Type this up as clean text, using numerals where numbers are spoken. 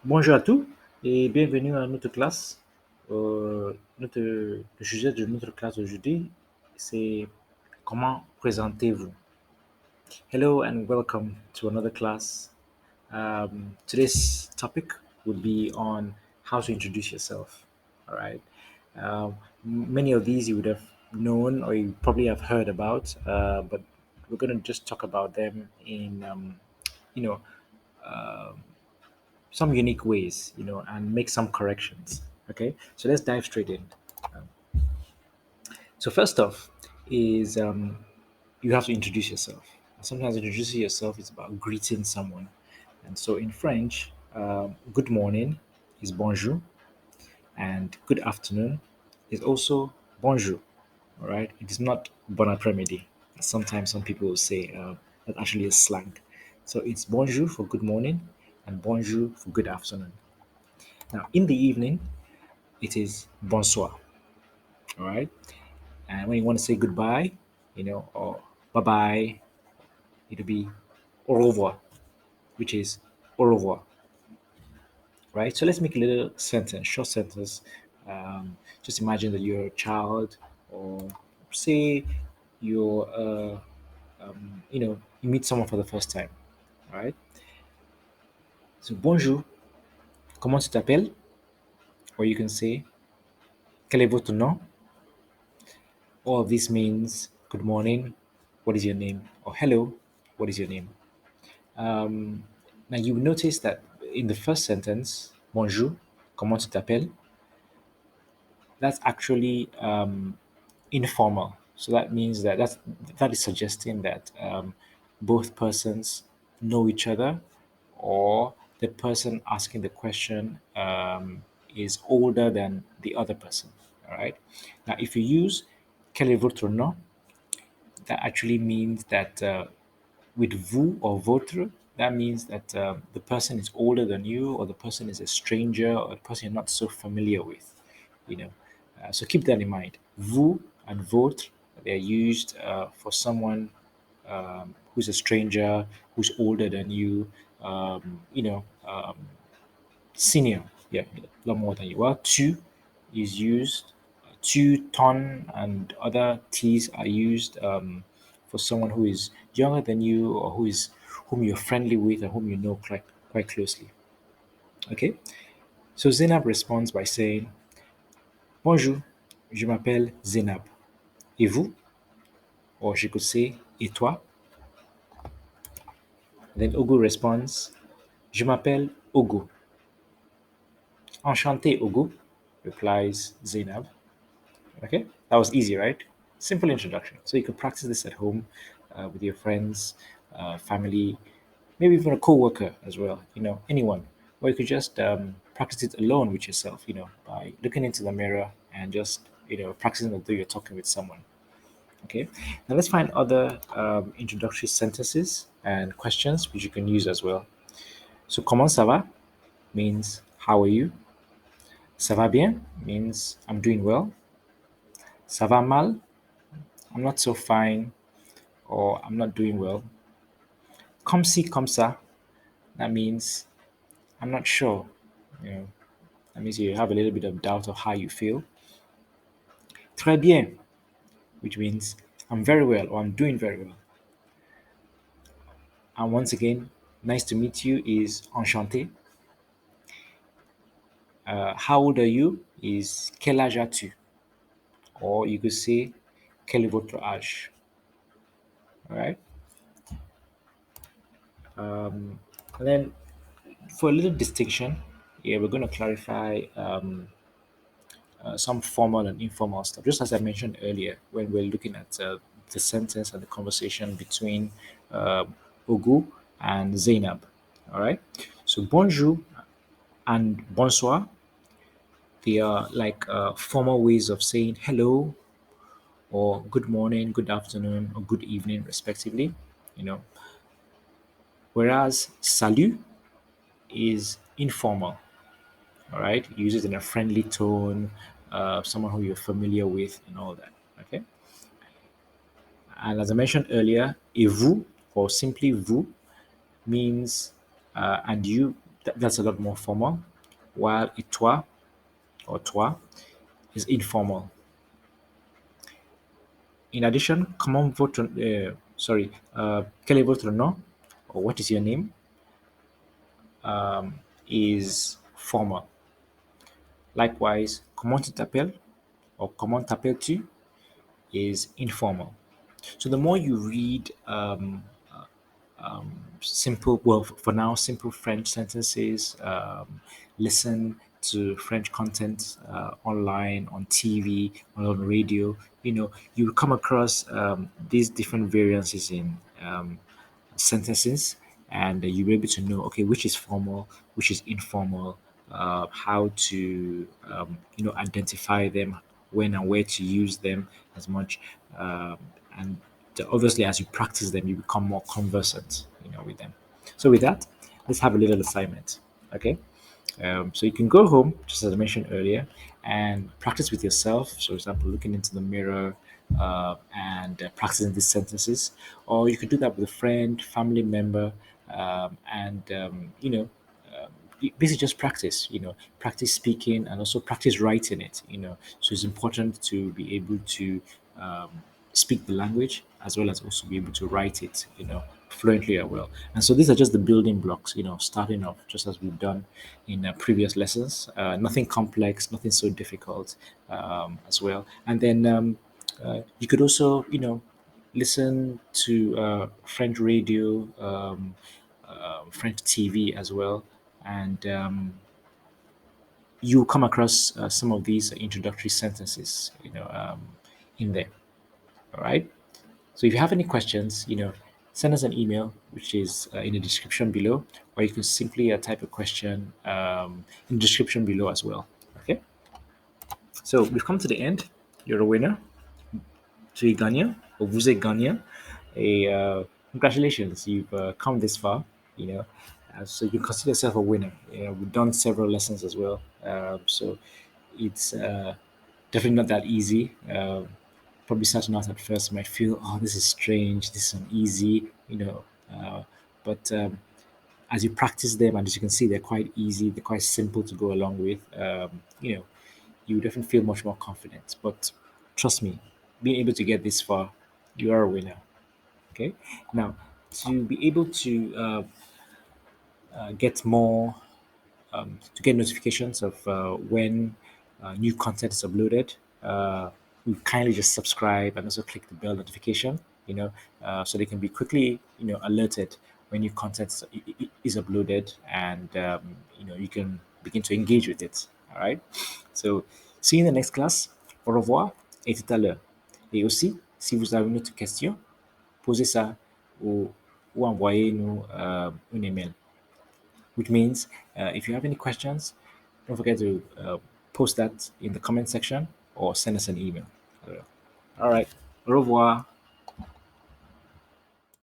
Bonjour à tous et bienvenue à notre classe. Le sujet de notre classe aujourd'hui, c'est comment présentez-vous. Hello and welcome to another class. Today's topic will be on how to introduce yourself. All right. Many of these you would have known or you probably have heard about, but we're going to just talk about them in, you know, some unique ways, and make some corrections. Okay, so let's dive straight in. So first off is you have to introduce yourself. Sometimes introducing yourself is about greeting someone, and so in French, good morning is bonjour, and good afternoon is also bonjour. All right, it is not bon après-midi. Sometimes some people will say that's actually a slang. So it's bonjour for good morning and bonjour for good afternoon. Now, in the evening, it is bonsoir. All right. And when you want to say goodbye, or bye bye, it'll be au revoir, which is au revoir. Right. So let's make a little sentence, short sentence. Just imagine that you're a child, or say you're, you meet someone for the first time. All right. So bonjour, comment tu t'appelles? Or you can say, quel est votre nom? All of this means good morning, what is your name? Or hello, what is your name? Um, Now you will notice that in the first sentence, bonjour, comment tu t'appelles? That's actually informal. So that means that is suggesting that both persons know each other, or the person asking the question is older than the other person. All right. Now, if you use quel est votre nom, that actually means that with vous or votre, that means that the person is older than you, or the person is a stranger, or a person you're not so familiar with. You know, so keep that in mind. Vous and votre, they're used for someone who's a stranger, who's older than you. Senior, yeah, a lot more than you are. Tu is used. Tu, ton, and other T's are used for someone who is younger than you, or whom you're friendly with and whom you know quite closely. Okay, so Zainab responds by saying, "Bonjour, je m'appelle Zainab. Et vous?" Or she could say, "Et toi?" Then Ogo responds, "Je m'appelle Ogo." "Enchanté, Ogo," replies Zainab. Okay, that was easy, right? Simple introduction. So you can practice this at home with your friends, family, maybe even a coworker as well. Anyone. Or you could just practice it alone with yourself. By looking into the mirror and just practicing although you're talking with someone. Okay. Now let's find other introductory sentences and questions which you can use as well. So comment ça va means how are you? Ça va bien means I'm doing well. Ça va mal, I'm not so fine, or I'm not doing well. Comme si, comme ça, that means I'm not sure. You know, that means you have a little bit of doubt of how you feel. Très bien, which means I'm very well, or I'm doing very well. And once again, nice to meet you is enchanté. How old are you is quel âge as-tu? Or you could say quel est votre âge? All right. And then for a little distinction, yeah, we're going to clarify some formal and informal stuff. Just as I mentioned earlier, when we're looking at the sentence and the conversation between Ogu and Zainab. All right. So bonjour and bonsoir, they are like formal ways of saying hello, or good morning, good afternoon, or good evening, respectively. You know, whereas salut is informal. All right, use it in a friendly tone, someone who you're familiar with, and all that. Okay. And as I mentioned earlier, et vous, or simply vous, means and you. That's a lot more formal, while et toi or toi is informal. In addition, comment votre quel est votre nom or what is your name is formal. Likewise, comment tu t'appelles or comment t'appelles-tu is informal. So the more you read simple, well, for now, simple French sentences, listen to French content online, on TV, or on radio, you will come across these different variances in sentences, and you'll be able to know, okay, which is formal, which is informal, how to, identify them, when and where to use them as much. And obviously, as you practice them, you become more conversant, with them. So with that, let's have a little assignment. Okay. So you can go home, just as I mentioned earlier, and practice with yourself. So, for example, looking into the mirror and practicing these sentences, or you could do that with a friend, family member, and basically just practice. Practice speaking and also practice writing it. So it's important to be able to um, speak the language as well as also be able to write it, fluently or well. And so these are just the building blocks, starting off just as we've done in previous lessons. Nothing complex, nothing so difficult as well. And then you could also, listen to French radio, French TV as well, and you come across some of these introductory sentences, in there. All right. So if you have any questions, send us an email, which is in the description below, or you can simply type a question in the description below as well. Okay. So we've come to the end. You're a winner. Tu es gagnant, or vous êtes gagnant. Congratulations, you've come this far. You know, so you consider yourself a winner. We've done several lessons as well. So it's definitely not that easy. Probably starting out at first, you might feel, oh, this is strange, this is uneasy, uh, but as you practice them, and as you can see, they're quite easy, they're quite simple to go along with. You definitely feel much more confident. But trust me, being able to get this far, you are a winner. Okay. Now, to be able to get more to get notifications of when new content is uploaded, you kindly just subscribe and also click the bell notification, so they can be quickly, alerted when new content is uploaded, and you can begin to engage with it. All right. So, see you in the next class. Au revoir et tout à l'heure. Et aussi, si vous avez une autre question, posez ça ou, envoyez-nous un email, which means if you have any questions, don't forget to post that in the comment section or send us an email. All right. Au revoir.